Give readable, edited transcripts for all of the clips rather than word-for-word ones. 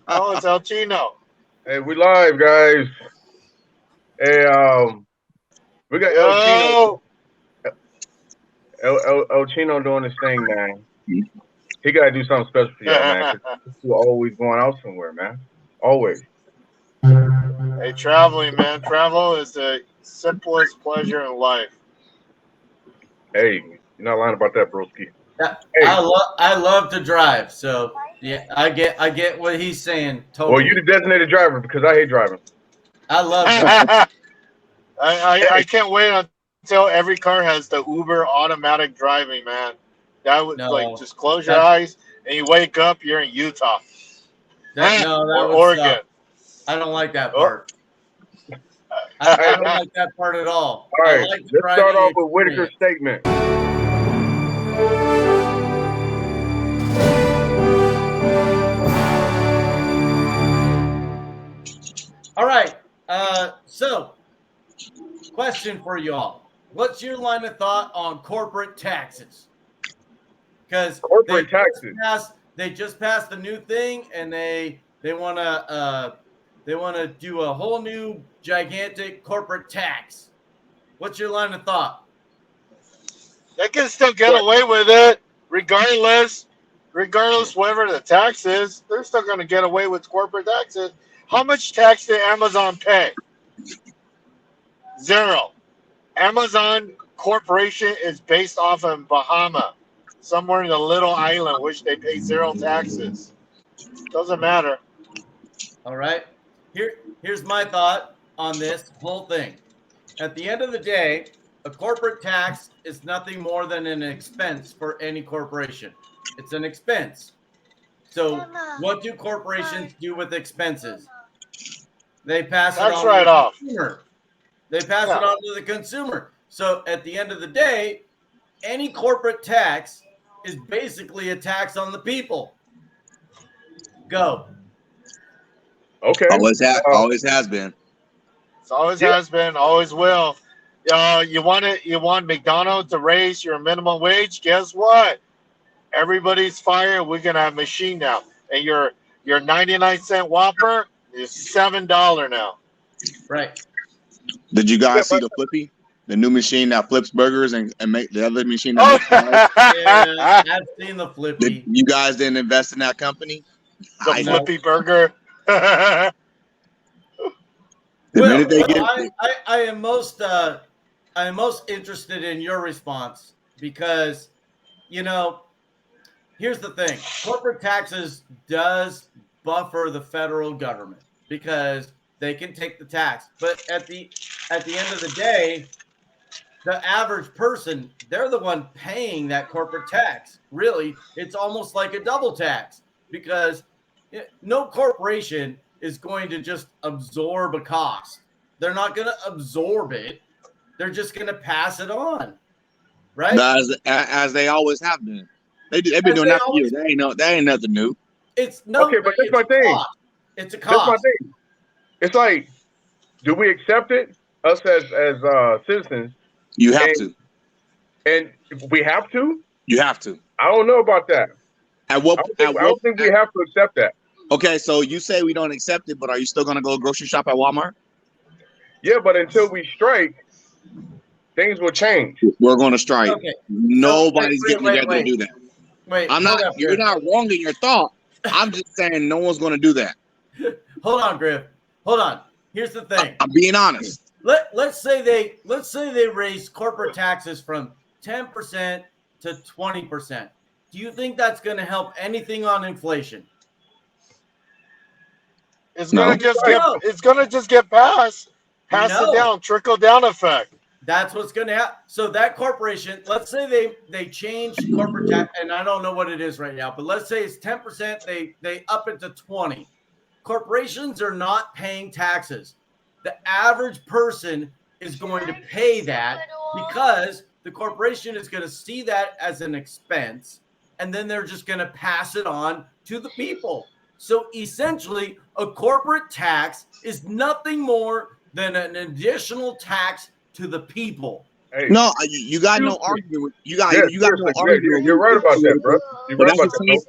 Oh, it's El Chino. Hey, we live, guys. Hey, we got El Chino. Yo. El Chino doing his thing, man. He gotta do something special for y'all, man. Cause he's always going out somewhere, man. Always. Hey, traveling, man. Travel is the simplest pleasure in life. Hey, you're not lying about that, broski. Yeah, Hey, I love to drive, so yeah, I get what he's saying well, totally. you the designated driver because I hate driving. I love driving. I can't wait until every car has the Uber automatic driving, man. That would like No, just close your that's eyes and you wake up, you're in Utah that or would Oregon. suck. I don't like that Oh, part. Hey, I don't like that part at all. all I right, like the let's start driving off with Whitaker's experience. statement. All right. So question for y'all: what's your line of thought on corporate taxes? Because Corporate taxes. they just passed the new thing, and they want to do a whole new gigantic corporate tax. What's your line of thought? they can still get What? away with it, regardless whatever the tax is. They're still going to get away with corporate taxes. How much tax did Amazon pay? Zero. Amazon Corporation is based off of Bahama, somewhere in the little island, which they pay zero taxes. Doesn't matter. All right. Here's my thought on this whole thing. At the end of the day, a corporate tax is nothing more than an expense for any corporation. It's an expense. So what do corporations do with expenses? They pass it Tax on to write the off. consumer. They pass it Yeah. on to the consumer. So at the end of the day, any corporate tax is basically a tax on the people. Go. Okay. Always has been. It always Yeah. has been, always will. You want McDonald's to raise your minimum wage? Guess what? Everybody's fired. We're gonna have machine now, and your 99-cent Whopper is $7 now. Right. Did you Yeah, guys see but the Flippy? The new machine that flips burgers and make the other machine that Oh, makes fries? Yeah, I've seen the Flippy. You guys didn't invest in that company? the I No. Flippy Burger. The Will, minute they get I am most interested in your response because, here's the thing: corporate taxes does buffer the federal government because they can take the tax, but at the end of the day, the average person, they're the one paying that corporate tax. Really, it's almost like a double tax because no corporation is going to just absorb a cost. They're not going to absorb it. They're just going to pass it on, right? as they always have been. They've been As doing they that for always, years. That ain't nothing new. it's no, okay, but that's it's my a thing. cost. It's a That's my cost. thing. It's like, do we accept it, us as citizens, You have and to. we have to? You have to. I don't know about that. At I what don't think we have to accept that. Okay, so you say we don't accept it, but are you still gonna go grocery shop at Walmart? Yeah, but until we strike, things will change. We're gonna strike. Okay. Nobody's getting together to do that. Wait, I'm hold not. up, You're Griff. not wrong in your thought. I'm just saying no one's gonna do that. Hold on, Griff. Hold on. Here's the thing. I'm being honest. Let's say they raise corporate taxes from 10% to 20%. Do you think that's going to help anything on inflation? It's No. gonna just get passed it down, trickle down effect. That's what's going to happen. So that corporation, let's say they change corporate tax, and I don't know what it is right now, but let's say it's 10%. They up it to 20. Corporations are not paying taxes. The average person is going to pay that because the corporation is going to see that as an expense, and then they're just going to pass it on to the people. So essentially, a corporate tax is nothing more than an additional tax to the people. Hey, No, you got no argument. You got no seriously, argument. you're right about that, bro. You're But right that's about the that,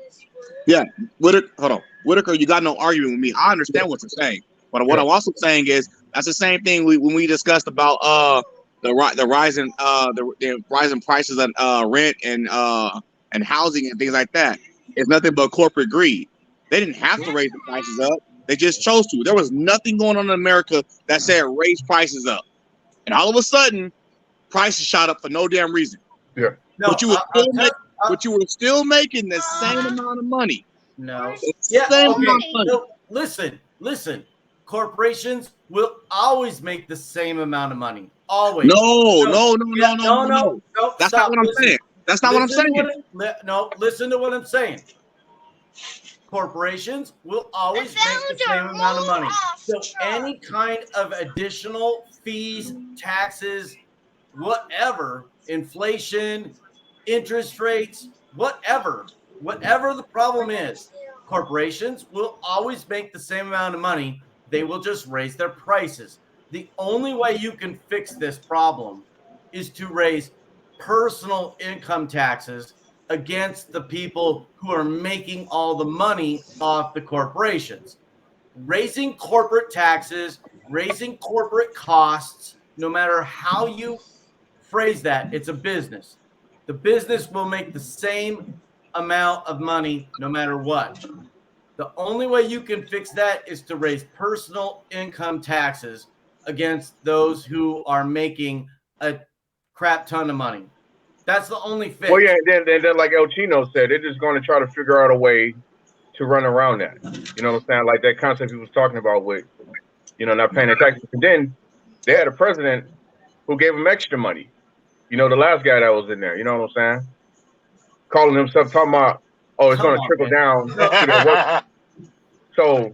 same. Yeah. Hold on. Whitaker, you got no argument with me. I understand what you're saying, but what I'm also saying is that's the same thing when we discussed about the rising the rising prices on rent and housing and things like that. It's nothing but corporate greed. They didn't have to raise the prices up. They just chose to. There was nothing going on in America that said raise prices up, and all of a sudden, prices shot up for no damn reason. Yeah. No, But you were still making the same amount of money. No. Yeah. No, listen. Corporations will always make the same amount of money. Always. No. That's Stop. not what I'm saying. That's not what I'm saying. Listen to what I'm saying. Corporations will always make the same amount of money. So any kind of additional fees, taxes, whatever, inflation, interest rates, whatever the problem is, corporations will always make the same amount of money. They will just raise their prices. The only way you can fix this problem is to raise personal income taxes against the people who are making all the money off the corporations. Raising corporate taxes, raising corporate costs, no matter how you phrase that, it's a business. The business will make the same amount of money no matter what. The only way you can fix that is to raise personal income taxes against those who are making a crap ton of money. That's the only fix. Well, yeah, then like El Chino said, they're just going to try to figure out a way to run around that. You know what I'm saying? Like that concept he was talking about with, not paying their taxes. And then they had a president who gave them extra money. The last guy that was in there. You know what I'm saying? Calling himself, talking about, it's going to trickle down to their work. So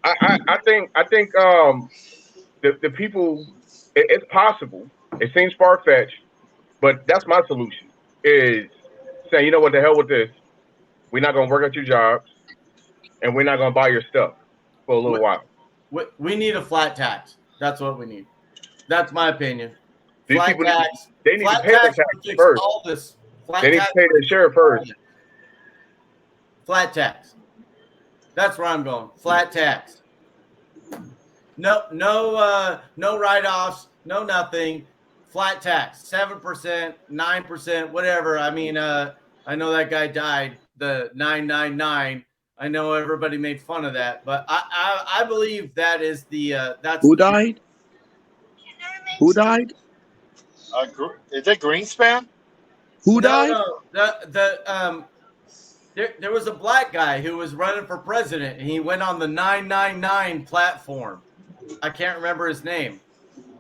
I think the people, it's possible. It seems far-fetched. But that's my solution, is saying, you know what, the hell with this. We're not going to work at your jobs, and we're not going to buy your stuff for a little while. We need a flat tax. That's what we need. That's my opinion. These people tax. They need to pay their tax first. All this. They need to pay their share first. Flat tax. That's where I'm going. Flat tax. No write-offs, no nothing. Flat tax, 7%, 9%, whatever. I mean, I know that guy died, the 999. I know everybody made fun of that, but I believe that is the that's who died? Who died? Is it Greenspan? Who died? No. There was a black guy who was running for president, and he went on the 999 platform. I can't remember his name.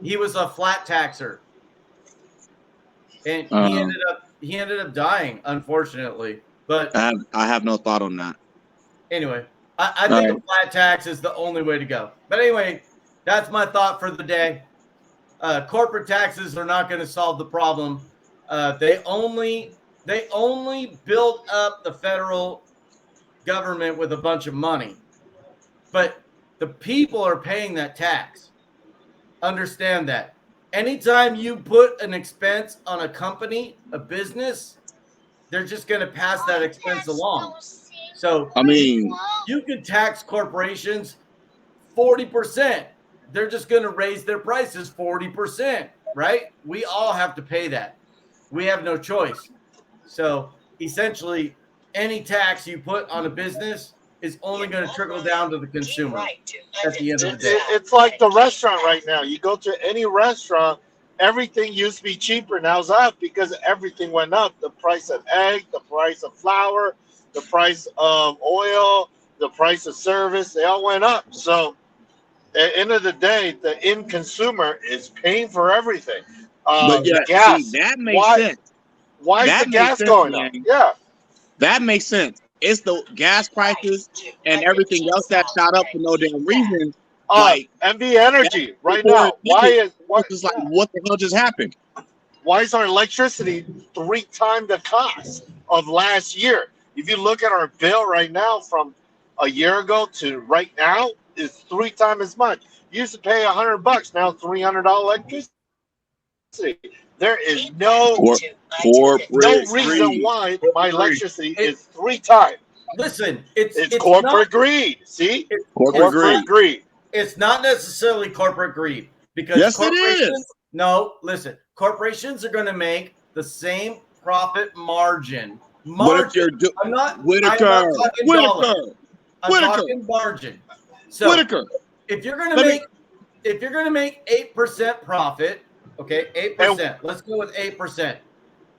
He was a flat taxer. And he ended up dying, unfortunately. But I have no thought on that. Anyway, I think a flat tax is the only way to go. But anyway, that's my thought for the day. Corporate taxes are not going to solve the problem. They only built up the federal government with a bunch of money. But the people are paying that tax. Understand that. Anytime you put an expense on a company, a business, they're just going to pass that expense along. So, I mean, you can tax corporations 40%. They're just going to raise their prices 40%, right? We all have to pay that. We have no choice. So, essentially, any tax you put on a business is only going to trickle down to the consumer at the end of the day. It's like the restaurant right now. You go to any restaurant, everything used to be cheaper. Now it's up because everything went up. The price of egg, the price of flour, the price of oil, the price of service, they all went up. So at the end of the day, the end consumer is paying for everything. But yeah, gas. See, that makes sense. Why is the gas going up? Yeah. That makes sense. It's the gas prices and everything else that shot up for no damn reason. And the energy right now. What the hell just happened? Why is our electricity 3 times the cost of last year? If you look at our bill right now from a year ago to right now, it's 3 times as much. You used to pay $100, now $300 electricity. There is no reason why my electricity is 3 times. listen, It's corporate greed. See, It's Corporate greed. It's not necessarily corporate greed because Yes, it corporations. is. No, listen, corporations are going to make the same profit margin. But if you're I'm not Whitaker, talking dollars. Whitaker, I'm Whitaker, talking margin. So Whitaker. if you're going to make 8% profit, okay, 8%. Let's go with 8%.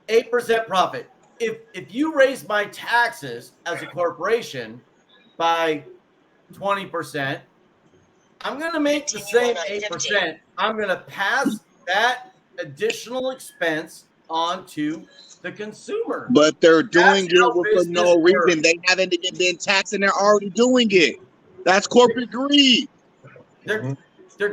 8% profit. If you raise my taxes as a corporation by 20%, I'm going to make the same 8%. I'm going to pass that additional expense onto the consumer. But they're doing That's how it for business no reason. works. They haven't been taxed and they're already doing it. That's corporate greed. They're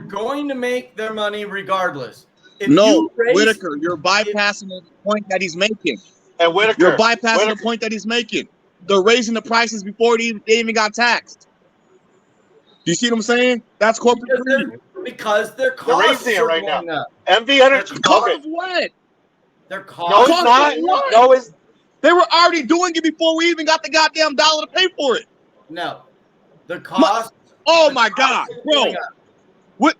going to make their money regardless. Whitaker, you're bypassing the point that he's making. And Whitaker, You're bypassing the point that he's making. They're raising the prices before they even got taxed. Do you see what I'm saying? That's corporate greed. Because their costs raising it are right going now. up. MV Energy. Cost of what? Their No, costs. it's not. What? No, it's They were already doing it before we even got the goddamn dollar to pay for it. No. The cost. Oh the my costs God, are bro. going up. What?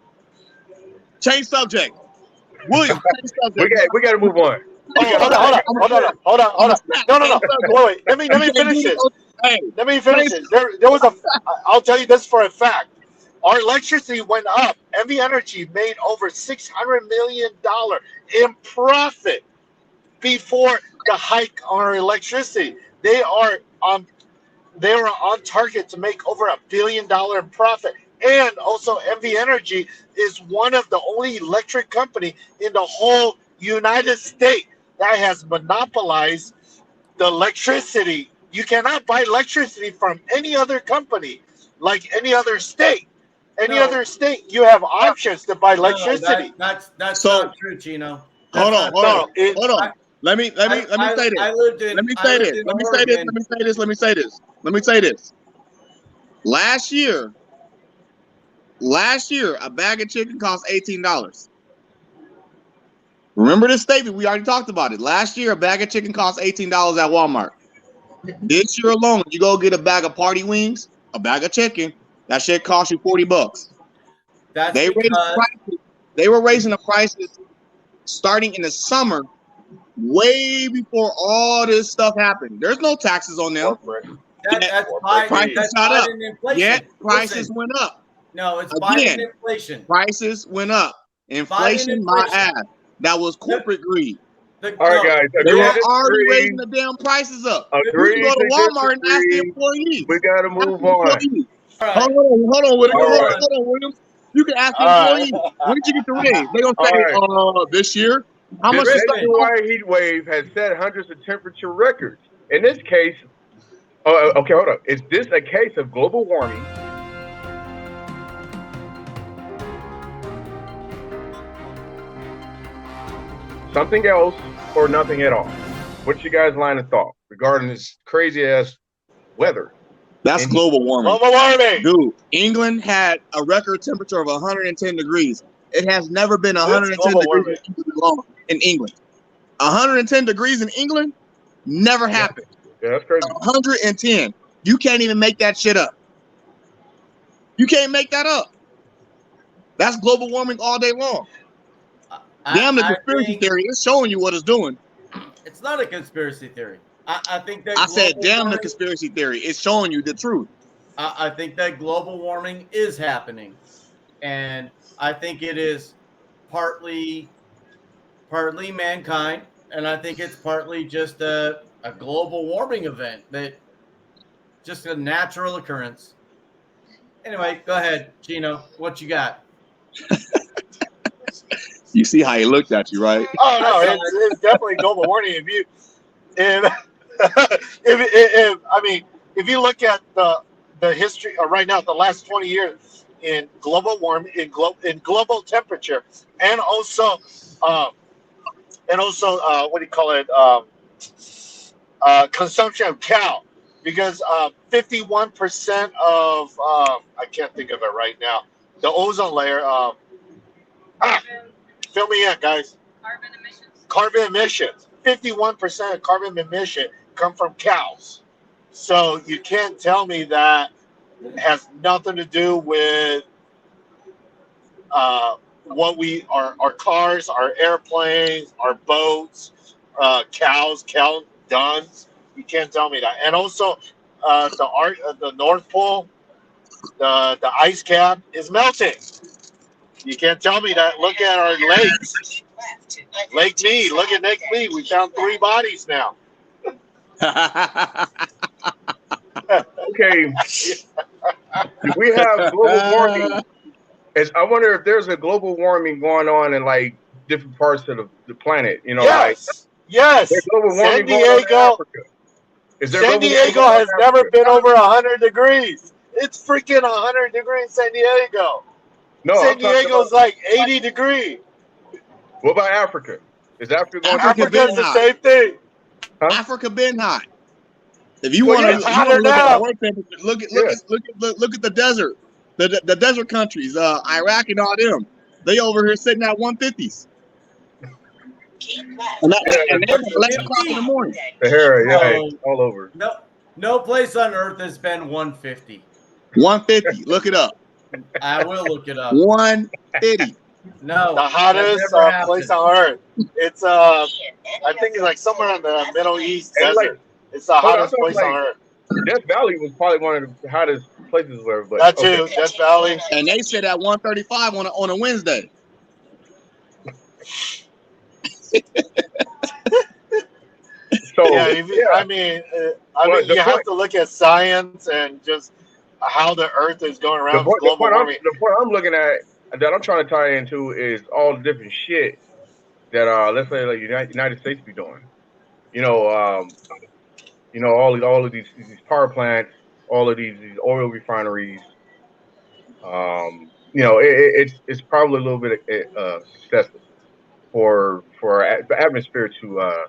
Change subject. William, change subject. We got to move on. Oh, hold on. No. Wait. Let me finish this. Hey, Let me finish it. There was I'll tell you this for a fact. Our electricity went up. MV Energy made over $600 million in profit before the hike on our electricity. They were on target to make over $1 billion in profit. And also, MV Energy is one of the only electric company in the whole United States that has monopolized the electricity. You cannot buy electricity from any other company, like any other state. Other state, you have options to buy electricity. That's not true, Chino. Hold on. Let me say this. Last year, a bag of chicken cost $18. Remember this statement? We already talked about it. Last year, a bag of chicken cost $18 at Walmart. This year alone, you go get a bag of party wings, a bag of chicken, that shit cost you $40. They were raising the prices starting in the summer, way before all this stuff happened. There's no taxes on them. Prices shot up. Yet prices went up. No, it's Biden inflation. Prices went up. Inflation, my ass. That was corporate greed. All right, guys. They were already raising the damn prices up. You can go to Walmart and ask the employees. We got to move on. Right. Hold on, William. You can ask the employees. When did you get the raise? They're going to say, this year. How much This February heat wave has set hundreds of temperature records. In this case, okay, hold on. Is this a case of global warming? Something else or nothing at all? What's your guys' line of thought regarding this crazy ass weather? That's global warming. Global warming. Dude, England had a record temperature of 110 degrees. It has never been 110 degrees in England. 110 degrees in England never happened. Yeah, that's crazy. 110. You can't even make that shit up. You can't make that up. That's global warming all day long. Damn the conspiracy theory. It's showing you what it's doing. It's not a conspiracy theory. I think that I said, damn the conspiracy theory. It's showing you the truth. I think that global warming is happening. And I think it is partly mankind. And I think it's partly just a global warming event that just a natural occurrence. Anyway, go ahead, Chino. What you got? You see how he looked at you, right? Oh no, it's definitely global warming. If you look at the history right now, the last 20 years in global warming, in global temperature, and also what do you call it? Consumption of cow, because 51% of I can't think of it right now. The ozone layer. Fill me in, guys. Carbon emissions. 51% of carbon emission come from cows. So you can't tell me that has nothing to do with what we our cars, our airplanes, our boats, cows, duns. You can't tell me that. And also, the North Pole, the ice cap is melting. You can't tell me that. Look at our lakes. Lake Mead. Look at Lake Mead. We found 3 bodies now. Okay. We have global warming. I wonder if there's a global warming going on in like different parts of the planet. You know, yes. There's global warming San Diego. San Diego has never been over 100 degrees. It's freaking 100 degrees in San Diego. No, San Diego's like 80 degrees. What about Africa? Is Africa going? Africa's the same thing. Huh? Africa been hot. If you want to look at the desert, the desert countries, Iraq and all them, they over here sitting at 150s. And they're 11 o'clock in the morning. Sahara, all over. No place on earth has been 150. 150. Look it up. I will look it up. 150. No, the hottest place on earth. It's I think it's like somewhere in the Middle East desert. It's the hottest place on earth. Death Valley was probably one of the hottest places ever. But that too, Death Valley. And they said at 135 on a Wednesday. So I mean, you have to look at science and just how the Earth is going around global warming. The point I'm looking at that I'm trying to tie into is all the different shit that let's say like United States be doing. You know, all of these power plants, all of these oil refineries. It's probably a little bit excessive for the atmosphere to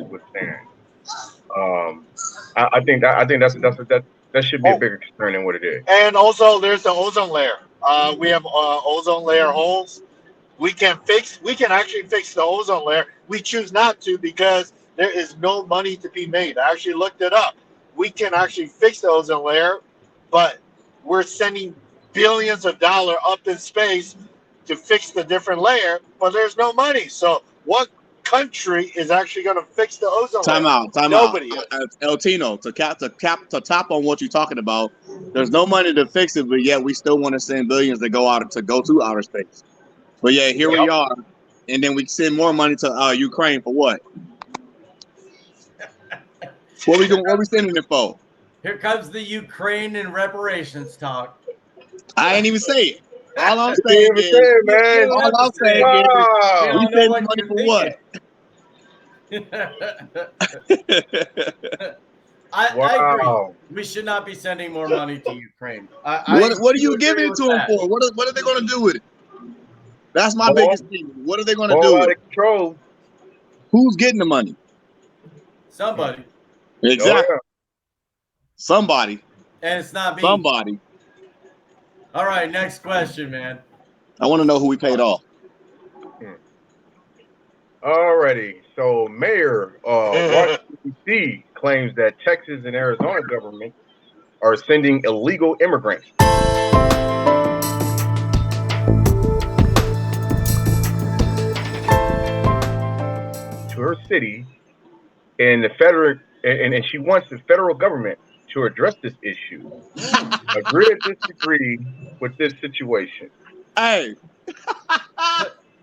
withstand. I think that should be a bigger concern than what it is. And also, there's the ozone layer. We have ozone layer holes. We can actually fix the ozone layer. We choose not to because there is no money to be made. I actually looked it up. We can actually fix the ozone layer, but we're sending billions of dollars up in space to fix the different layer, but there's no money. So what country is actually going to fix the ozone layer? Time Nobody. out. El Tino, to top on what you're talking about, there's no money to fix it, but yet we still want to send billions to go to outer space. But yeah, here we are, and then we send more money to Ukraine for what? What we sending it for? Here comes the Ukraine and reparations talk. I ain't even say it. All I'm saying is, we sending money for what? I agree. We should not be sending more money to Ukraine. What are you giving it to them for? What are they going to do with it? That's my biggest thing. What are they going to do with it? Control. Who's getting the money? Somebody. Exactly. Oh, yeah. Somebody. And it's not me. Somebody. All right, next question, man. I want to know who we paid off. Alrighty. So, Mayor Washington, D.C. claims that Texas and Arizona governments are sending illegal immigrants to her city, and and she wants the federal government to address this issue. Agree or disagree with this situation? Hey.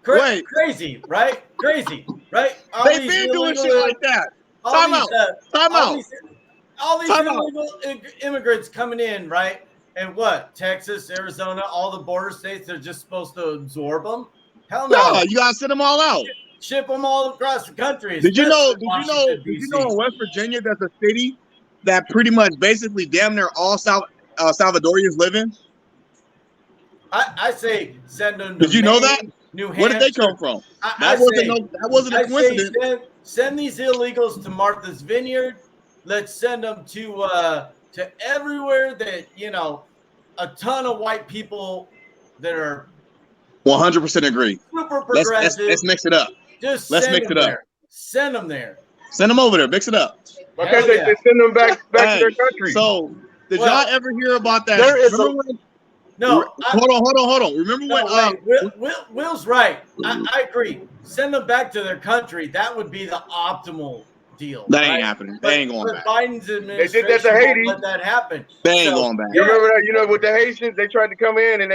Crazy, right? Crazy, right? They've been doing shit like that. Time out. All these illegal immigrants coming in, right? And what? Texas, Arizona, all the border states, they're just supposed to absorb them? Hell no. No, you gotta send them all out. Ship them all across the country. Did you know in West Virginia there's a city that pretty much basically damn near all Salvadorians live in? I say send them to Did you know that? New Hampshire. Where did they come from? That wasn't a coincidence. Send these illegals to Martha's Vineyard. Let's send them to everywhere that, a ton of white people that are 100% agree. Super progressive. Let's mix it up. Just let's mix it up. There. Send them there. Send them over there. Mix it up. Why can't they send them back to their country? So, did y'all ever hear about that? There is Remember when, No. hold on. Remember when? Will's right. I agree. Send them back to their country. That would be the optimal deal. That ain't happening. They ain't going back. Biden's administration They did that to Haiti. won't let that happen. They ain't going back. You remember that? You know, with the Haitians, they tried to come in and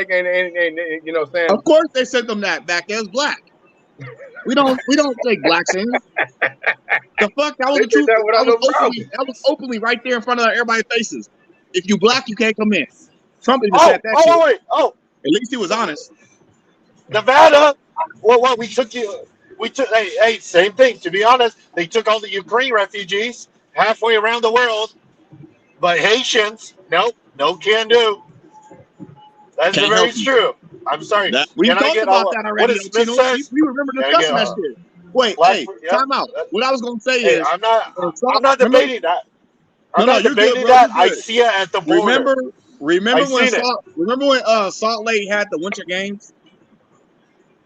you know, saying. Of course, they sent them back as black. We don't take blacks in. The fuck? That was the truth. That was openly right there in front of everybody's faces. If you black, you can't come in. Trump even said that shit. At least he was honest. Nevada. Well, what we took hey, same thing. To be honest, they took all the Ukraine refugees halfway around the world, but Haitians, nope, no can do. That's very true. I'm sorry. We talked about that already. What Smith says? We remember discussing that shit. Wait, time out. What I was gonna say is, I'm not debating that. I'm not debating that. I see it at the border. Remember when Salt Lake had the Winter Games?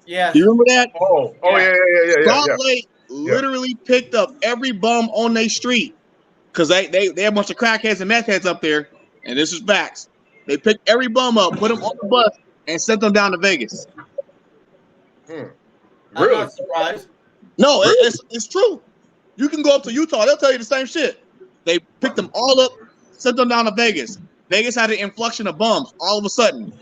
Yeah. You remember that? Yeah. Salt Lake literally picked up every bum on their street because they had a bunch of crackheads and meth heads up there, and this is facts. They picked every bum up, put them on the bus, and sent them down to Vegas. I'm not surprised. No, it's true. You can go up to Utah; they'll tell you the same shit. They picked them all up, sent them down to Vegas. Vegas had an influx of bums all of a sudden.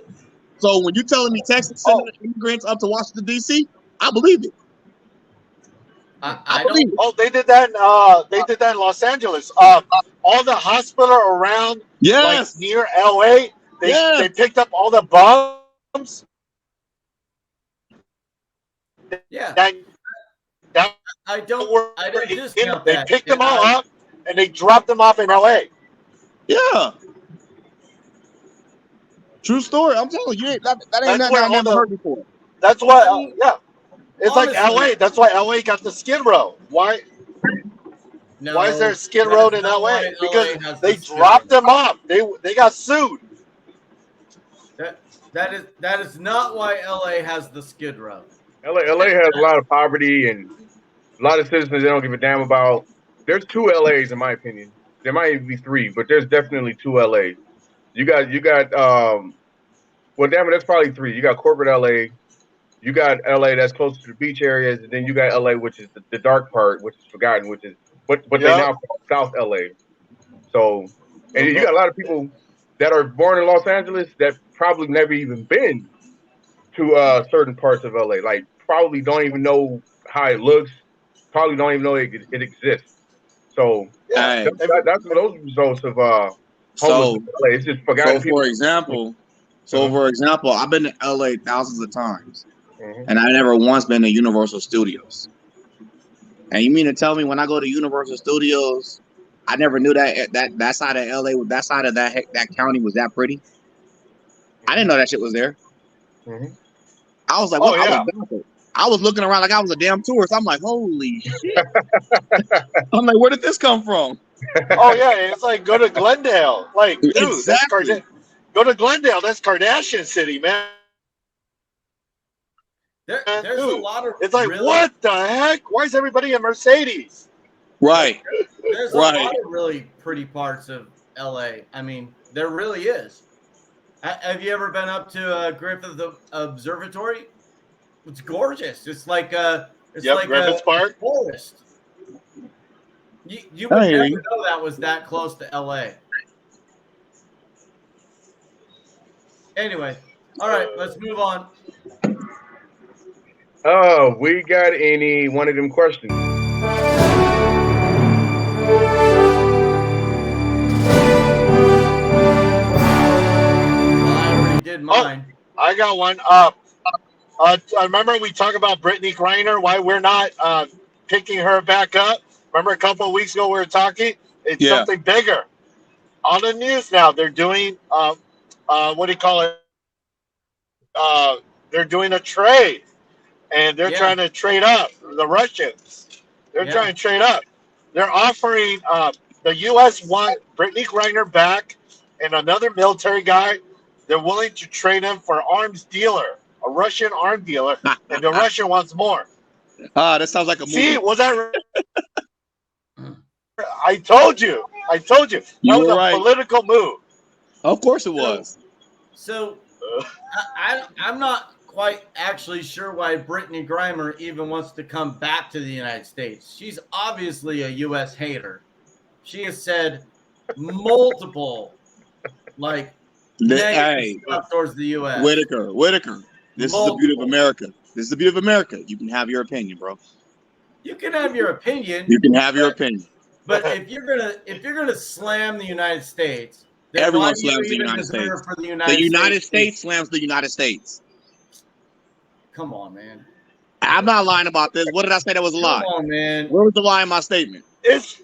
So when you're telling me Texas sending immigrants up to Washington D.C., I believe it. I believe it. Oh, they did that. They did that in Los Angeles. All the hospital around, like near L.A., they picked up all the bums. Yeah. I don't discount that. They picked them all up and they dropped them off in L.A. Yeah. True story. I'm telling you, that ain't nothing I never heard before. That's why, it's honestly, like LA. That's why LA got the Skid Row. Why? No, why is there a Skid Row in LA? Because they dropped them off. They got sued. That is not why LA has the Skid Row. LA has a lot of poverty and a lot of citizens they don't give a damn about. There's two LAs in my opinion. There might even be three, but there's definitely two LAs. You got well, damn it, that's probably three. You got corporate LA, you got LA that's close to the beach areas, and then you got LA, which is the dark part, which is forgotten, which is what they now call South LA. So, and you got a lot of people that are born in Los Angeles that probably never even been to certain parts of LA. Like, probably don't even know how it looks. Probably don't even know it exists. So that's what those results of it's just forgotten. For example, I've been to LA thousands of times, and I never once been to Universal Studios. And you mean to tell me when I go to Universal Studios, I never knew that side of LA, that side of that county was that pretty? I didn't know that shit was there. I was like, I was looking around like I was a damn tourist. I'm like, holy shit. I'm like, where did this come from? Oh yeah, it's like go to Glendale. Like, dude, exactly. Go to Glendale. That's Kardashian City, man. There's a lot of. It's like, what the heck? Why is everybody in Mercedes? Right. There's a lot of really pretty parts of LA. I mean, there really is. Have you ever been up to Griffith Observatory? It's gorgeous. It's like Griffith Park forest. You would never know that was that close to LA. Anyway, all right, let's move on. Oh, we got any one of them questions? I already did mine. I got one. I remember we talked about Brittany Griner, why we're not picking her back up. Remember a couple of weeks ago we were talking? It's something bigger. On the news now, they're doing what do you call it? They're doing a trade, and they're trying to trade up. The Russians, they're trying to trade up. They're offering the U.S. want Brittany Griner back and another military guy. They're willing to trade him for arms dealer, a Russian arm dealer, and the Russian wants more. That sounds like a movie. See, was that? I told you. That You was were a right. political move. Of course it was. So I'm not quite actually sure why Brittany Griner even wants to come back to the United States. She's obviously a U.S. hater. She has said multiple negative Hey, stuff towards the U.S. Whitaker. This is the beauty of America. This is the beauty of America. You can have your opinion, bro. You can have your opinion. You can have your opinion. But if you're gonna slam the United States, then Everyone why do you slams the even United deserve States. for the The United States slams the United States. Come on, man. I'm not lying about this. What did I say that was a lie? Come on, man. Where was the lie in my statement? It's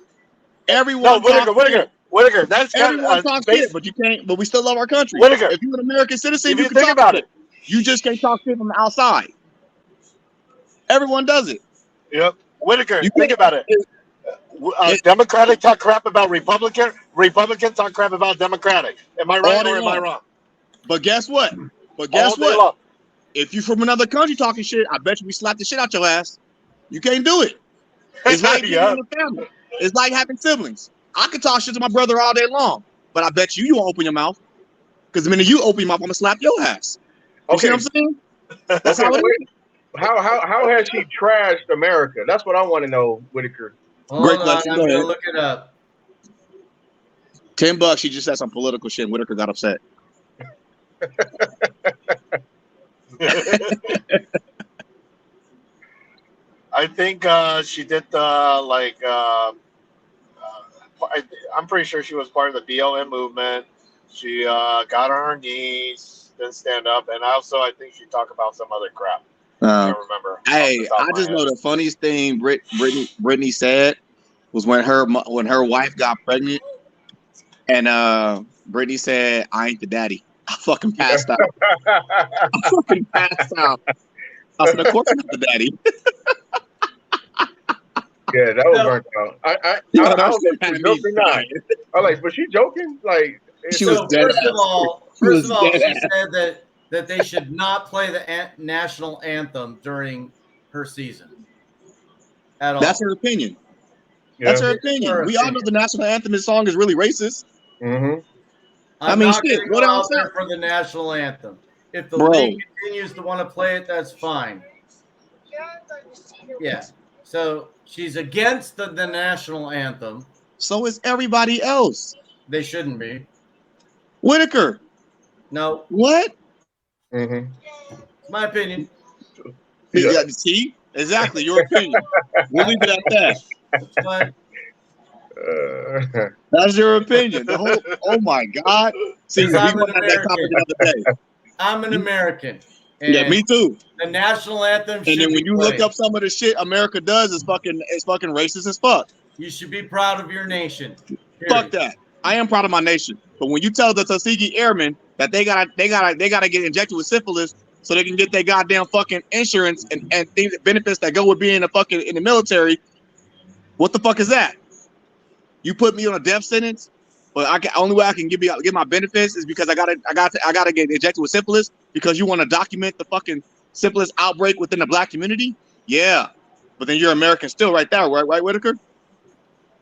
Everyone Whitaker. That's kind everyone of talks shit, but you can't. But we still love our country. Whitaker. If you're an American citizen, If you you can think talk about shit. it, You just can't talk shit from the outside. Everyone does it. yep. Whitaker, You think can't- about it. Democratic talk crap about Republican. Republican talk crap about Democratic. Am I right All day or am I long. wrong? But guess what? All day long. If you're from another country talking shit, I bet you we slap the shit out your ass. You can't do it. It's like being Yeah. in a family. It's like having siblings. I can talk shit to my brother all day long, but I bet you won't open your mouth. Because the minute you open your mouth, I'm gonna slap your ass. You see Okay. what I'm saying? That's how it is. How has she trashed America? That's what I want to know, Whitaker. Great Hold on, question. I'm Go gonna ahead. look it up. $10. She just said some political shit. And Whitaker got upset. I think she did I'm pretty sure she was part of the BLM movement. She got on her knees, didn't stand up, and also I think she talked about some other crap. I can't remember. Hey, I just know the funniest thing Brittany said was when her wife got pregnant, and Brittany said, "I ain't the daddy." I fucking passed out. I fucking passed out. I said, "Of course I'm not the daddy." Yeah, that was burnt out. I don't know if she was joking or not. I was like, was she joking? Like, She was dead First ass. of all, She she said that they should not play the national anthem during her season at all. That's her opinion. Yeah. That's her opinion. We all know the national anthem song is really racist. Mm-hmm. I'm not going to go out there for the national anthem. If the league continues to want to play it, that's fine. Yeah. So she's against the national anthem. So is everybody else. They shouldn't be. Whitaker. No. What? Mm-hmm. It's my opinion. Yeah. See? Exactly. Your opinion. We'll leave it at that. It's fine. That's your opinion. The whole. Oh my God. See, we I'm went an at that topic the other day. I'm an American. Yeah, me too. The national anthem. And then when you look up some of the shit America does, it's fucking racist as fuck. You should be proud of your nation. Period. Fuck that. I am proud of my nation. But when you tell the Tuskegee Airmen that they gotta get injected with syphilis so they can get their goddamn fucking insurance and things benefits that go with being in the military, what the fuck is that? You put me on a death sentence, but only way I can get my benefits is because I gotta get injected with syphilis because you want to document the fucking syphilis outbreak within the black community? Yeah. But then you're American still right there, right, Whitaker?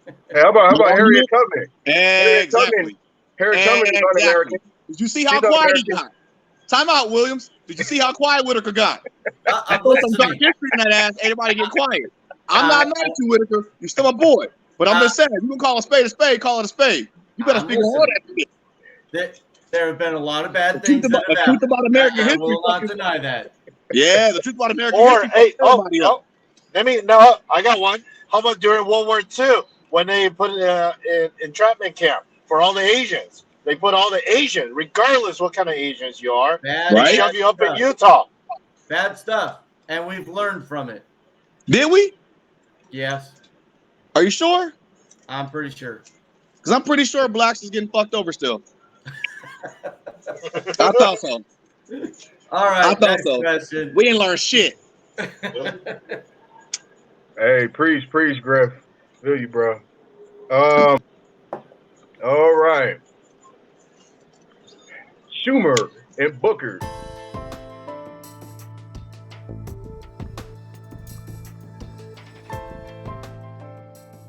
Hey, how about Harriet Tubman? Exactly. Harriet Tubman is un-American. Did you see how quiet he got? Time out, Williams. Did you see how quiet Whitaker got? I put some dark history in that ass. Everybody get quiet. I'm not mad at you, Whitaker. You're still a boy. But I'm just saying, you can call a spade, call it a spade. You better speak on all that shit. There have been a lot of bad things that have happened. The truth about American history. I will not deny that. Yeah, the truth about American history. I got one. How about during World War II when they put an entrapment camp for all the Asians? They put all the Asians, regardless what kind of Asians you are, they shove you up in Utah. Bad stuff. And we've learned from it. Did we? Yes. Are you sure? I'm pretty sure. Because I'm pretty sure blacks is getting fucked over still. I thought so. All right. I thought so. Question. We didn't learn shit. Hey, preach, Griff. Feel you, bro. All right. Schumer and Booker.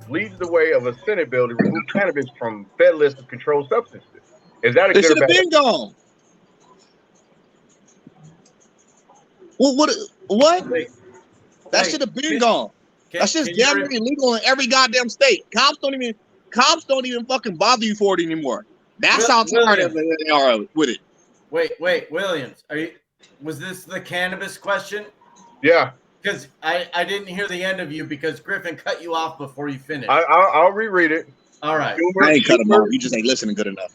leads the way of a Senate bill to remove cannabis from Fed list of controlled substances. Is that a It good or should have bad? been gone. What? That should have been gone. That's just damn near illegal in every goddamn state. Cops don't even fucking bother you for it anymore. That's how tired they are with it. Wait, Williams, was this the cannabis question? Yeah. Because I didn't hear the end of you because Griffin cut you off before you finished. I'll reread it. All right. I ain't cut him off. You just ain't listening good enough.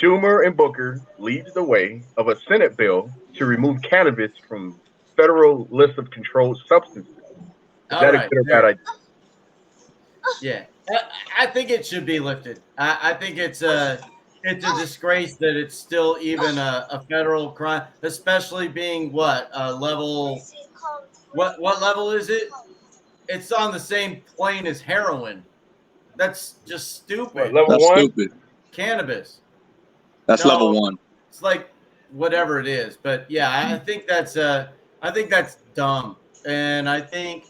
Schumer and Booker leads the way of a Senate bill to remove cannabis from federal list of controlled substances. Is that a good or bad idea? Yeah, I think it should be lifted. I think it's a disgrace that it's still even a federal crime, especially being what level. What level is it? It's on the same plane as heroin. That's just stupid. What, level 1? Stupid. Cannabis. That's level 1. It's like whatever it is, but yeah, I think that's dumb, and I think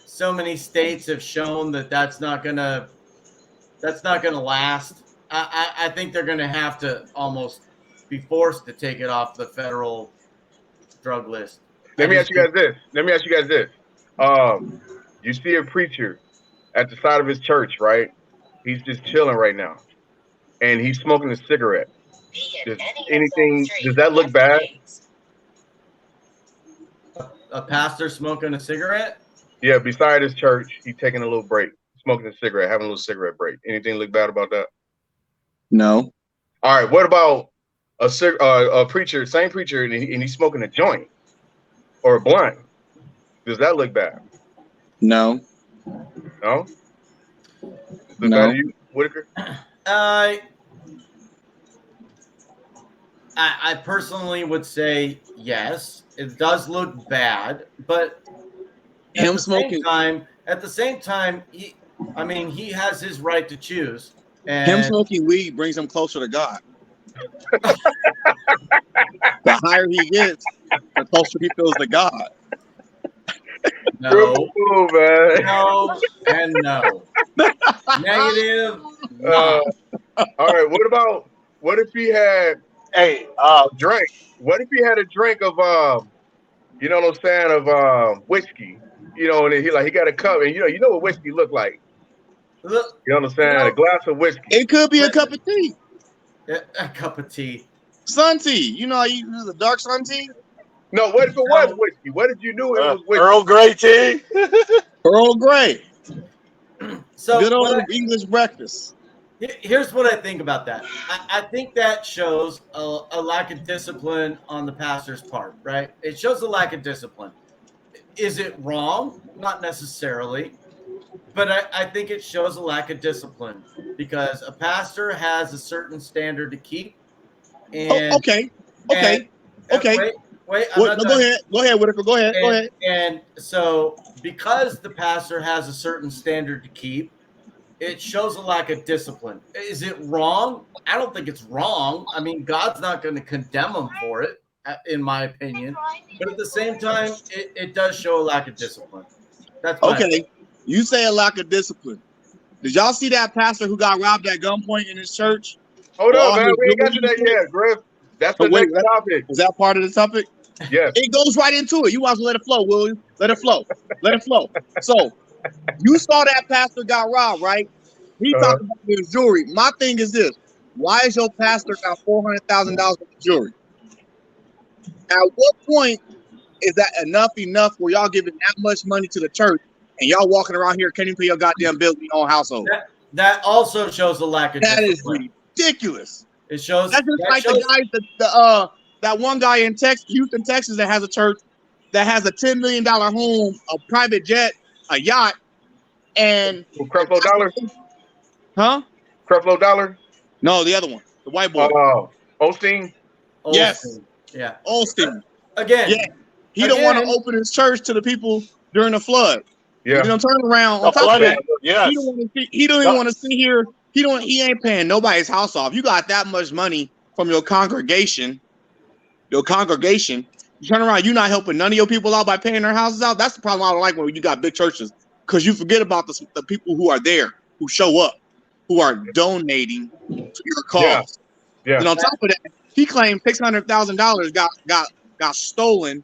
so many states have shown that that's not gonna last. I think they're gonna have to almost be forced to take it off the federal drug list. Let me ask you guys this. You see a preacher at the side of his church, right? He's just chilling right now, and he's smoking a cigarette. Does that look bad? A pastor smoking a cigarette? Yeah, beside his church, he's taking a little break, smoking a cigarette, having a little cigarette break. Anything look bad about that? No. All right. What about a preacher, same preacher, and he's smoking a joint or a blunt? Does that look bad? No. No. Look No. bad to you, Whitaker? I personally would say yes. It does look bad, but at the same time, he has his right to choose. And him smoking weed brings him closer to God. The higher he gets, the closer he feels to God. No, man. No, and no. Negative. All right. What if he had drink? What if he had a drink of you know what I'm saying, of whiskey? You know, and he got a cup, and you know what whiskey look like. Look, you understand? A glass of whiskey. It could be a cup of tea. A cup of tea. Sun tea. You know how you use the dark sun tea? No, what if it was whiskey? What did you knew it was whiskey? Earl Grey tea. Earl Grey. So good old English breakfast. Here's what I think about that. I think that shows a lack of discipline on the pastor's part, right? It shows a lack of discipline. Is it wrong? Not necessarily. But I think it shows a lack of discipline because a pastor has a certain standard to keep. And, okay. Wait. Go ahead, Whitaker. Go ahead. And so because the pastor has a certain standard to keep, it shows a lack of discipline. Is it wrong? I don't think it's wrong. I mean, God's not going to condemn him for it, in my opinion. But at the same time, it does show a lack of discipline. That's my opinion. You say a lack of discipline. Did y'all see that pastor who got robbed at gunpoint in his church? Hold on, man. We ain't got to that yet, Griff. That's the next topic. Is that part of the topic? Yes. It goes right into it. You want to let it flow, William. Let it flow. Let it flow. So, you saw that pastor got robbed, right? He talked about his jewelry. My thing is this. Why is your pastor got $400,000 worth of jewelry? At what point is that enough where y'all giving that much money to the church and y'all walking around here can't even pay your goddamn bills in your own household? That also shows a lack of discipline. That is ridiculous. It shows. That's just like the guy, that one guy in Houston, Texas, that has a church that has a $10 million home, a private jet, a yacht, and Creflo Dollar. Huh? Creflo Dollar? No, the other one, the white boy. Osteen. Yes. Yeah. Osteen. Again. Yeah. He don't want to open his church to the people during the flood. Yeah. You know, turn around. On top of that, yes. He don't even want to see here. He ain't paying nobody's house off. You got that much money from your congregation. You turn around, you're not helping none of your people out by paying their houses out. That's the problem I don't like when you got big churches. because you forget about the people who are there, who show up, who are donating to your cause. Yeah. And on top of that, he claimed $600,000 got stolen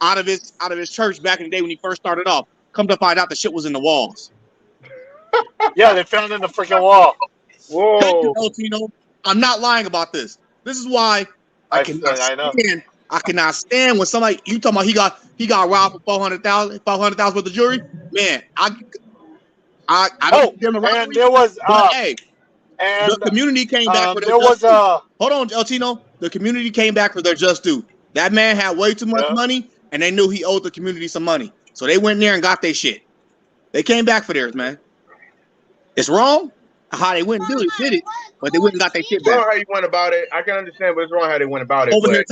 out of his church back in the day when he first started off. Come to find out, the shit was in the walls. Yeah, they found it in the freaking wall. Whoa. Thank you, Eltino. I'm not lying about this. This is why I cannot stand when somebody you talking about he got robbed for $400,000 worth of jewelry. Man, I don't condemn the robbery. And there was hey, and the community came back for their there was hold on, Eltino. The community came back for their just due. That man had way too much money, and they knew he owed the community some money, so they went in there and got their shit. They came back for theirs, man. It's wrong how they went and did it, but they went and got their shit back. Wrong how you went about it. I can understand, but it's wrong how they went about it. Over here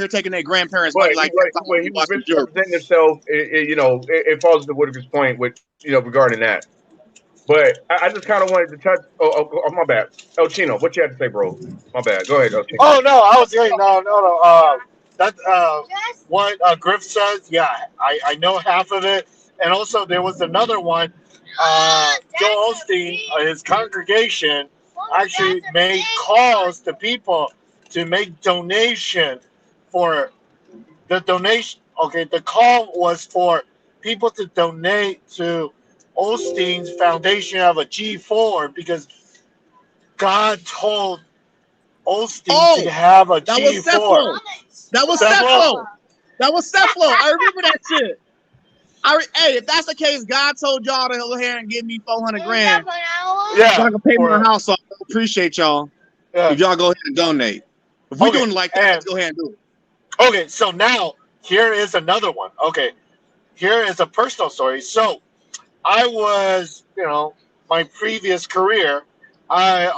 taking their grandparents' money like when he was representing himself, it falls into Whitaker's point with regarding that. But I just kind of wanted to touch. Oh, my bad, El Chino. What you had to say, bro? My bad. Go ahead, El Chino. Oh no, I was saying no. That what Griff says. Yeah, I know half of it, and also there was another one. Joel Osteen, his congregation, actually made calls to people to make donation for the donation. Okay, the call was for people to donate to Osteen's foundation of a G4 because God told Osteen to have a G4. That was Cepho. I remember that shit. Hey, if that's the case, God told y'all to go ahead and give me $400,000. Yeah, so I can pay my house off. I appreciate y'all. Yeah. If y'all go ahead and donate. If we're doing it like that, let's go ahead and do it. Okay, so now here is another one. Okay, here is a personal story. So I was, my previous career, I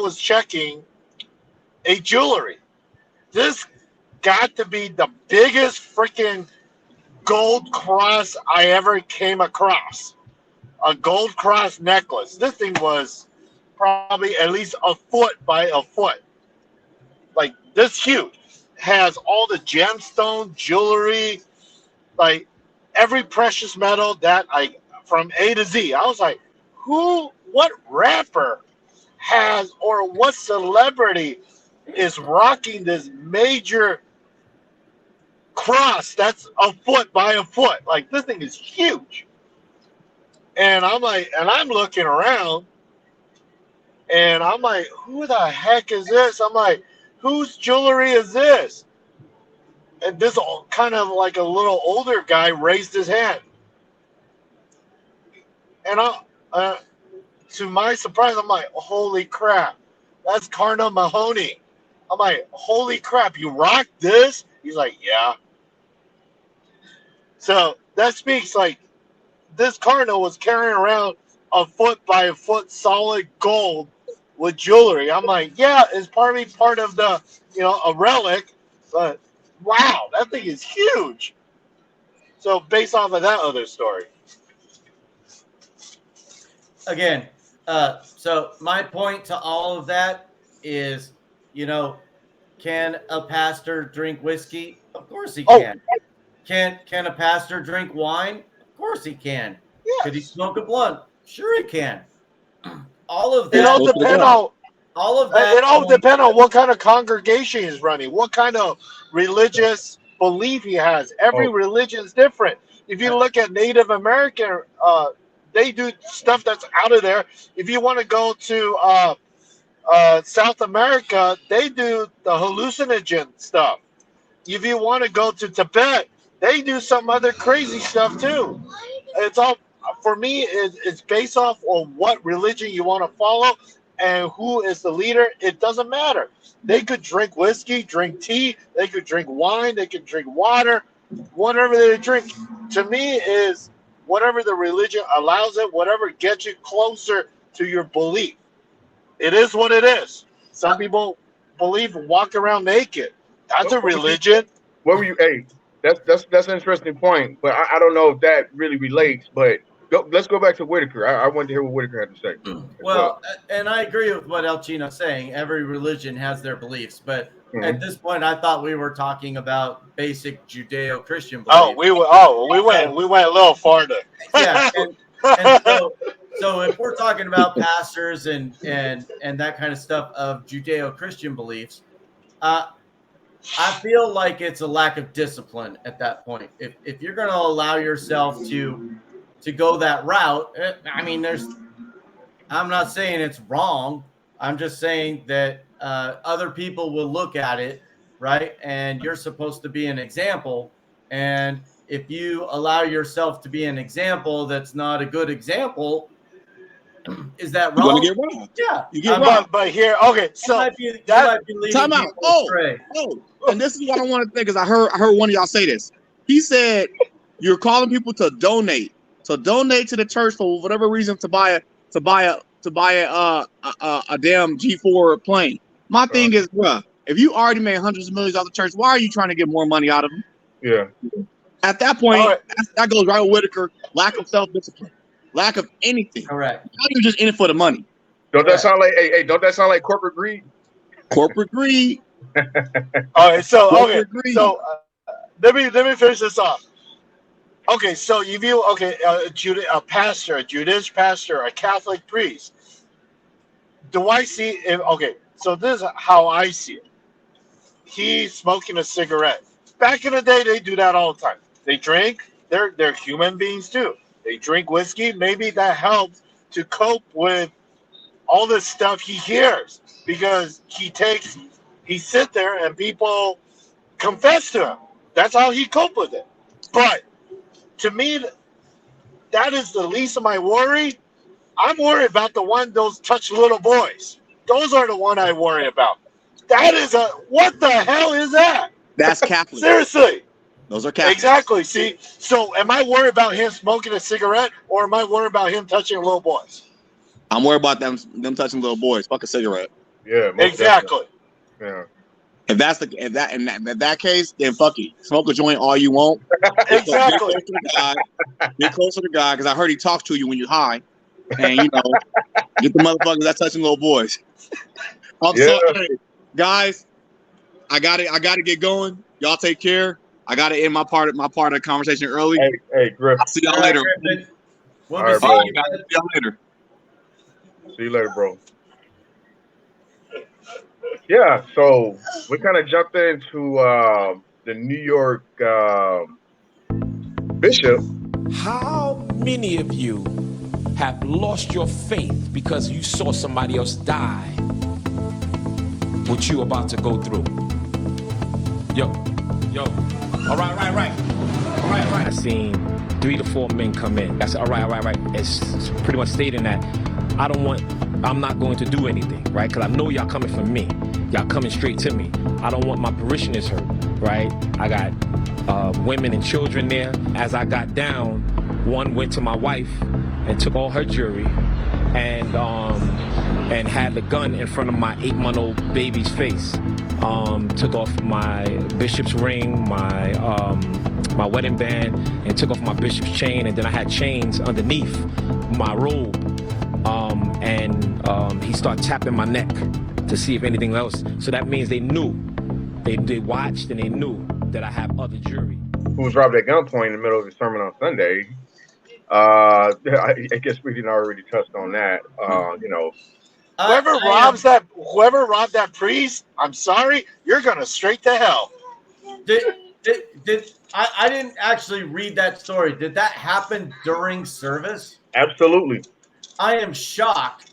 was checking a jewelry. This got to be the biggest freaking gold cross I ever came across. A gold cross necklace. This thing was probably at least a foot by a foot. Like this huge. Has all the gemstone jewelry, like every precious metal that from A to Z. I was like, what rapper has or what celebrity is rocking this major cross that's a foot by a foot? Like this thing is huge. And I'm looking around and I'm like, who the heck is this? I'm like, whose jewelry is this? And this kind of like a little older guy raised his hand. And to my surprise, I'm like, holy crap, that's Cardinal Mahoney. I'm like, holy crap, you rock this? He's like, yeah. So that speaks like this Cardinal was carrying around a foot by a foot solid gold with jewelry. I'm like, yeah, it's probably part of the, a relic, but wow, that thing is huge. So based off of that other story. Again, so my point to all of that is, can a pastor drink whiskey? Of course he can. Can a pastor drink wine? Of course he can. Yes. Could he smoke a blunt? Sure he can. All of that. It all depends on all of that. It all depends on what kind of congregation he's running, what kind of religious belief he has. Every religion is different. If you look at Native American, they do stuff that's out of there. If you want to go to South America, they do the hallucinogen stuff. If you want to go to Tibet, they do some other crazy stuff too. It's all, for me, it's based off on what religion you want to follow and who is the leader. It doesn't matter. They could drink whiskey, drink tea, they could drink wine, they could drink water, whatever they drink. To me, is whatever the religion allows it, whatever gets you closer to your belief. It is what it is. Some people believe walk around naked. That's a religion. What were you? Hey, that's an interesting point, but I don't know if that really relates. But let's go back to Whitaker. I wanted to hear what Whitaker had to say. Well, and I agree with what El Chino's saying. Every religion has their beliefs, but at this point, I thought we were talking about basic Judeo-Christian beliefs. We went a little farther. Yeah, and so if we're talking about pastors and that kind of stuff of Judeo-Christian beliefs, I feel like it's a lack of discipline at that point. If you're going to allow yourself to go that route, I mean, I'm not saying it's wrong. I'm just saying that other people will look at it, right? And you're supposed to be an example. And if you allow yourself to be an example that's not a good example, is that wrong? You're going to get robbed. Yeah. You get robbed. But here, okay, so might be leading time out. people astray. And this is what I want to think, because I heard one of y'all say this. He said you're calling people to donate to the church for whatever reason to buy a damn G4 plane. My thing is, bruh, if you already made hundreds of millions out of the church, why are you trying to get more money out of them? Yeah. At that point, that goes right with Whitaker. Lack of self-discipline, lack of anything. Correct. Now you're just in it for the money. Don't that sound like don't that sound like corporate greed? Corporate greed. All right, so let me finish this off. Okay, so you view a pastor, a Jewish pastor, a Catholic priest. Do I see? So this is how I see it. He's smoking a cigarette. Back in the day, they do that all the time. They drink. They're human beings too. They drink whiskey. Maybe that helps to cope with all this stuff he hears, because he sit there and people confess to him. That's how he cope with it. But to me, that is the least of my worry. I'm worried about those touch little boys. Those are the one I worry about. That is what the hell is that? That's Catholic. Seriously. Those are Catholic. Exactly. See, so am I worried about him smoking a cigarette, or am I worried about him touching little boys? I'm worried about them touching little boys. Fuck a cigarette. Yeah. Exactly. Yeah. If that's in that case, then fuck it. Smoke a joint all you want. Exactly. Get closer to God, because I heard he talks to you when you're high, and get the motherfuckers that touching little boys. Guys, I gotta get going. Y'all take care. I gotta end my part of the conversation early. Hey, Griff. I'll see y'all later. We'll All right, see bro. you guys. See y'all later. See you later, bro. Yeah, so we kind of jumped into the New York bishop. How many of you have lost your faith because you saw somebody else die? What you about to go through? Yo. All right. I seen 3 to 4 men come in. I said, all right. It's pretty much stating that I'm not going to do anything, right? Because I know y'all coming from me. Y'all coming straight to me. I don't want my parishioners hurt, right? I got women and children there. As I got down, one went to my wife and took all her jewelry and had the gun in front of my 8-month-old baby's face. Took off my bishop's ring, my wedding band, and took off my bishop's chain, and then I had chains underneath my robe. He started tapping my neck to see if anything else. So that means they knew. They watched and they knew that I have other jewelry. Who was robbed at gunpoint in the middle of his sermon on Sunday. I guess we didn't already touched on that. Whoever robbed that priest, I'm sorry, you're gonna straight to hell. I didn't actually read that story. Did that happen during service? Absolutely. I am shocked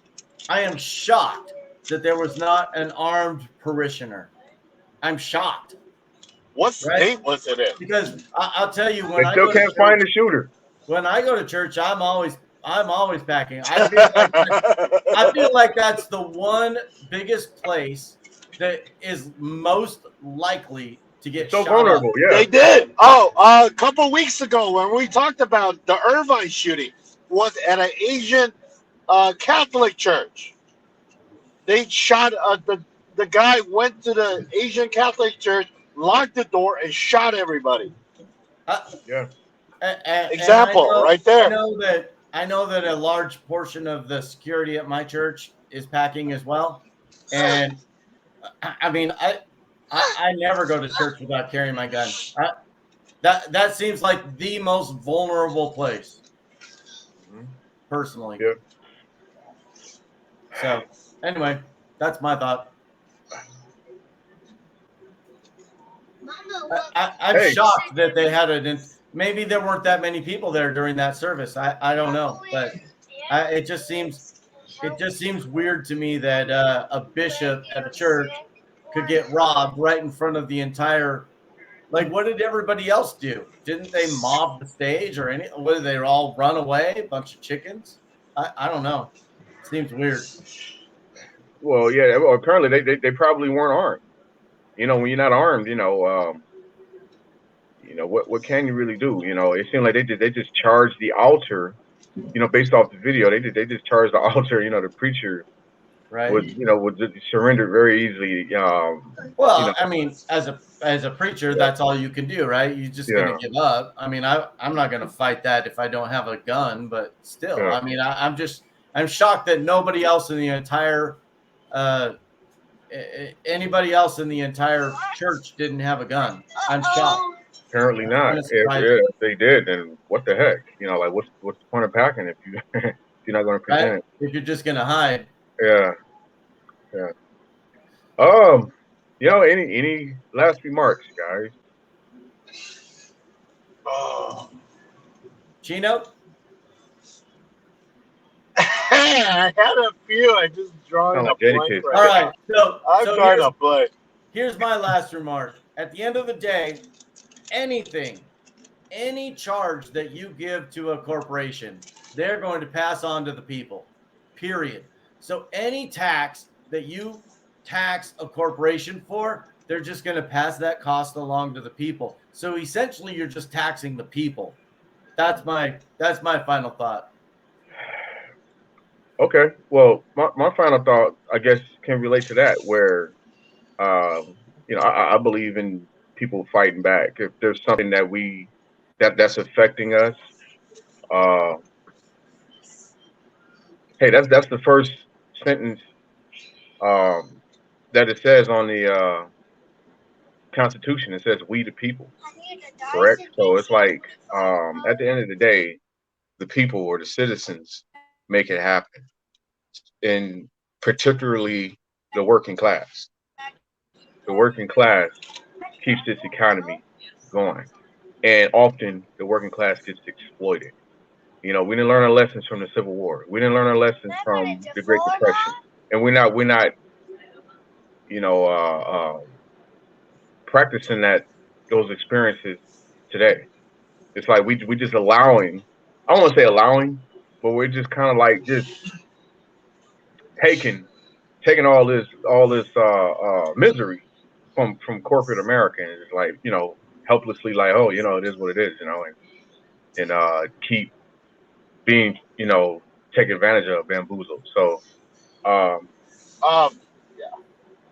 that there was not an armed parishioner. I'm shocked. What state was it in? Because I'll tell you, They still can't find the shooter. When I go to church, I'm always packing. I feel like that's the one biggest place that is most likely to get So shot vulnerable, up. yeah. They did. A couple weeks ago when we talked about the Irvine shooting was at an Asian Catholic church. They shot the guy went to the Asian Catholic church, locked the door, and shot everybody. Yeah. Example right there. I know that a large portion of the security at my church is packing as well, and I mean, I never go to church without carrying my gun. That seems like the most vulnerable place, personally. Yeah. So anyway, that's my thought. I'm Hey. shocked that they had it. Maybe there weren't that many people there during that service. I don't know, but it just seems weird to me that a bishop at a church could get robbed right in front of the entire. Like, what did everybody else do? Didn't they mob the stage or any? What did they all run away? A bunch of chickens? I don't know. Seems weird. Well, yeah. Well, apparently they probably weren't armed. You know, when you're not armed, what can you really do? You know, it seemed like they just charged the altar. You know, based off the video, they just charged the altar. You know, the preacher Right. would just surrender very easily. Well, I mean, as a preacher, that's all you can do, right? You're just gonna give up. I mean, I'm not gonna fight that if I don't have a gun, but still, I mean, I'm shocked that nobody else in the entire anybody else in the entire church didn't have a gun. I'm shocked. Apparently not. If they did, then what the heck? You know, like what's the point of packing if you if you're not going to present right? If you're just gonna hide. Yeah. Any last remarks, guys? Chino? I had a few. I just drawing a blank. All right. So I'm trying to play. Here's my last remark. At the end of the day, any charge that you give to a corporation, they're going to pass on to the people, period. So any tax that you tax a corporation for, they're just going to pass that cost along to the people. So essentially, you're just taxing the people. That's my final thought. Okay. Well, my final thought, I guess, can relate to that, where, I believe in people fighting back. If there's something that's affecting us, hey, that's the first sentence that it says on the Constitution. It says "we the people," correct? So it's like at the end of the day, the people or the citizens make it happen, and particularly the working class. The working class keeps this economy going, and often the working class gets exploited. You know, we didn't learn our lessons from the Civil War. We didn't learn our lessons from the Great Depression, and we're not practicing those experiences today. It's like we just allowing. I don't want to say allowing, but we're just kind of like just taking all this misery from corporate America, and it's like, helplessly like, oh, it is what it is, and keep being, taken advantage of, bamboozled. So yeah,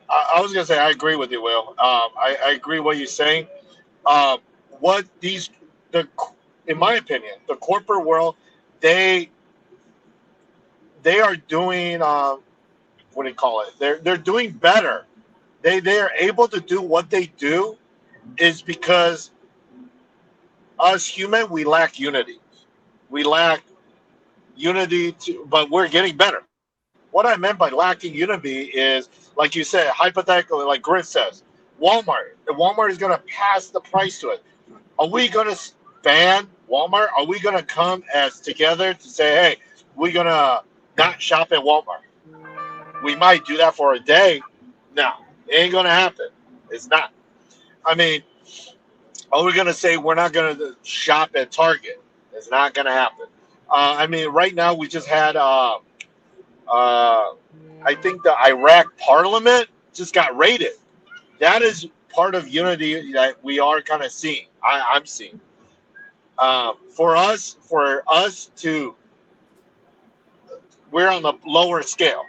I was gonna say I agree with you, Will. I agree what you're saying. In my opinion, the corporate world, they are doing what do you call it? They're doing better. They are able to do what they do is because us human, we lack unity. We lack unity but we're getting better. What I meant by lacking unity is, like you said, hypothetically, like Griff says, Walmart is going to pass the price to it. Are we going to ban Walmart? Are we going to come as together to say, hey, we're going to not shop at Walmart? We might do that for a day. No, it ain't going to happen. It's not. I mean, are we going to say we're not going to shop at Target? It's not going to happen. I mean, right now we just had, I think the Iraq parliament just got raided. That is part of unity that we are kind of seeing. I'm seeing. For us we're on the lower scale.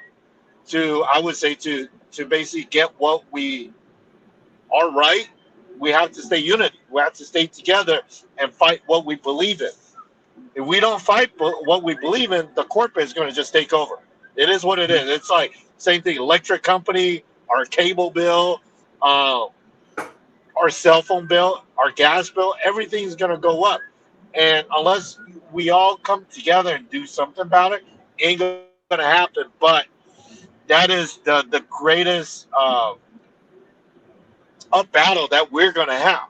I would say to basically get what we are right, we have to stay unity. We have to stay together and fight what we believe in. If we don't fight what we believe in, the corporate is going to just take over. It is what it is. It's like same thing. Electric company, our cable bill, our cell phone bill, our gas bill, everything's going to go up. And unless we all come together and do something about it, ain't going to happen. But that is the greatest up battle that we're going to have.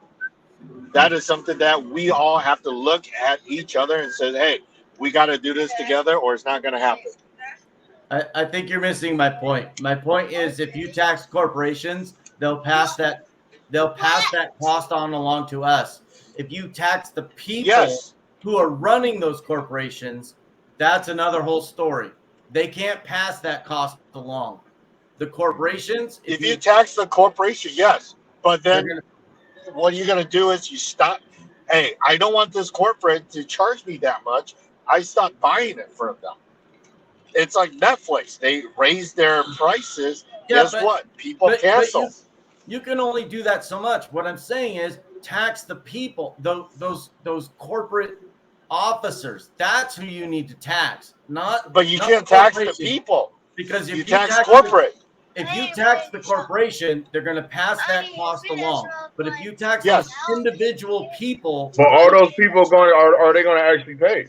That is something that we all have to look at each other and say, hey, we got to do this together or it's not going to happen. I think you're missing my point. My point is, if you tax corporations, they'll pass that cost on along to us. If you tax the people who are running those corporations, that's another whole story. They can't pass that cost along. The corporations, if you tax the corporation, yes, but then what you're going to do is you stop. Hey, I don't want this corporate to charge me that much. I stop buying it from them. It's like Netflix. They raise their prices. Guess what? People cancel. But you can only do that so much. What I'm saying is tax the people, those corporate officers. That's who you need to tax. But you can't tax the people. Because if you tax corporate. If you tax the corporation, they're going to pass that cost along. But if you tax those individual people, but are those people are they going to actually pay?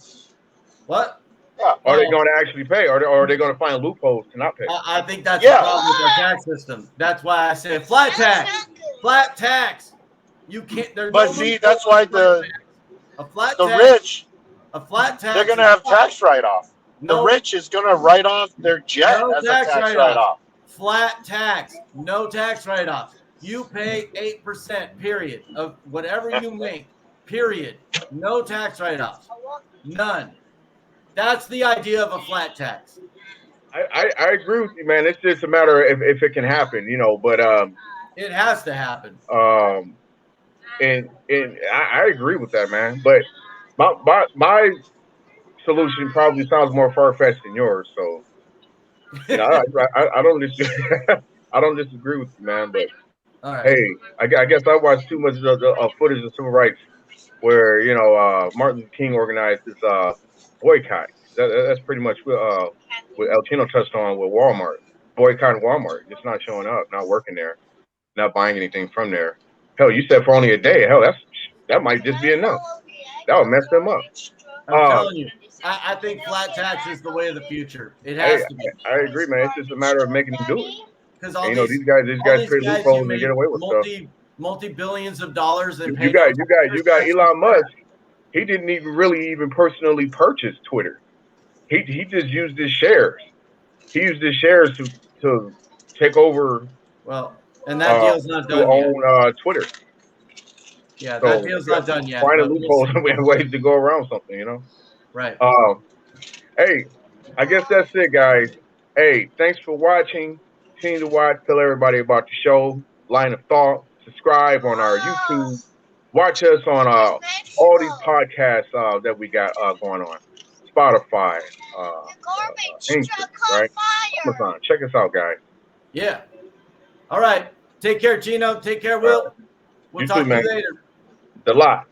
What? Yeah. Are they going to actually pay? Or are they going to find loopholes to not pay? I think that's the problem with our tax system. That's why I say flat tax. Flat tax. You can't. But see, that's why the rich, a flat tax. They're going to have tax write-off. The rich is going to write off their jet as a tax write-off. Flat tax, no tax write-off. You pay 8%, period, of whatever you make, period. No tax write-offs. None. That's the idea of a flat tax. I agree with you, man. It's just a matter of if it can happen, but it has to happen. And I agree with that, man. But my solution probably sounds more far-fetched than yours, so I don't disagree with you, man. But hey, I guess I watched too much of footage of civil rights where Martin Luther King organized this boycott. That's pretty much what El Chino touched on with Walmart. Boycotting Walmart, just not showing up, not working there, not buying anything from there. Hell, you said for only a day. Hell, that might just be enough. That would mess them up. I'm telling you. I think flat tax is the way of the future. It has to be. I agree, man. It's just a matter of making them do it. Because these guys create loopholes and get away with stuff. Multi-billions of dollars. And you got Elon Musk. He didn't even personally purchase Twitter. He just used his shares. He used his shares to take over. Well, and that deal's not done yet. Own Twitter. Yeah, that deal's not done yet. Find a loophole and ways to go around something, Right. Hey, I guess that's it, guys. Hey, thanks for watching. Continue to watch. Tell everybody about the show. Line of Thought. Subscribe on our YouTube. Watch us on all these podcasts that we got going on. Spotify, Anchor, right? Amazon. Check us out, guys. Yeah. All right. Take care, Gino. Take care, Will. We'll talk to you later. The lot.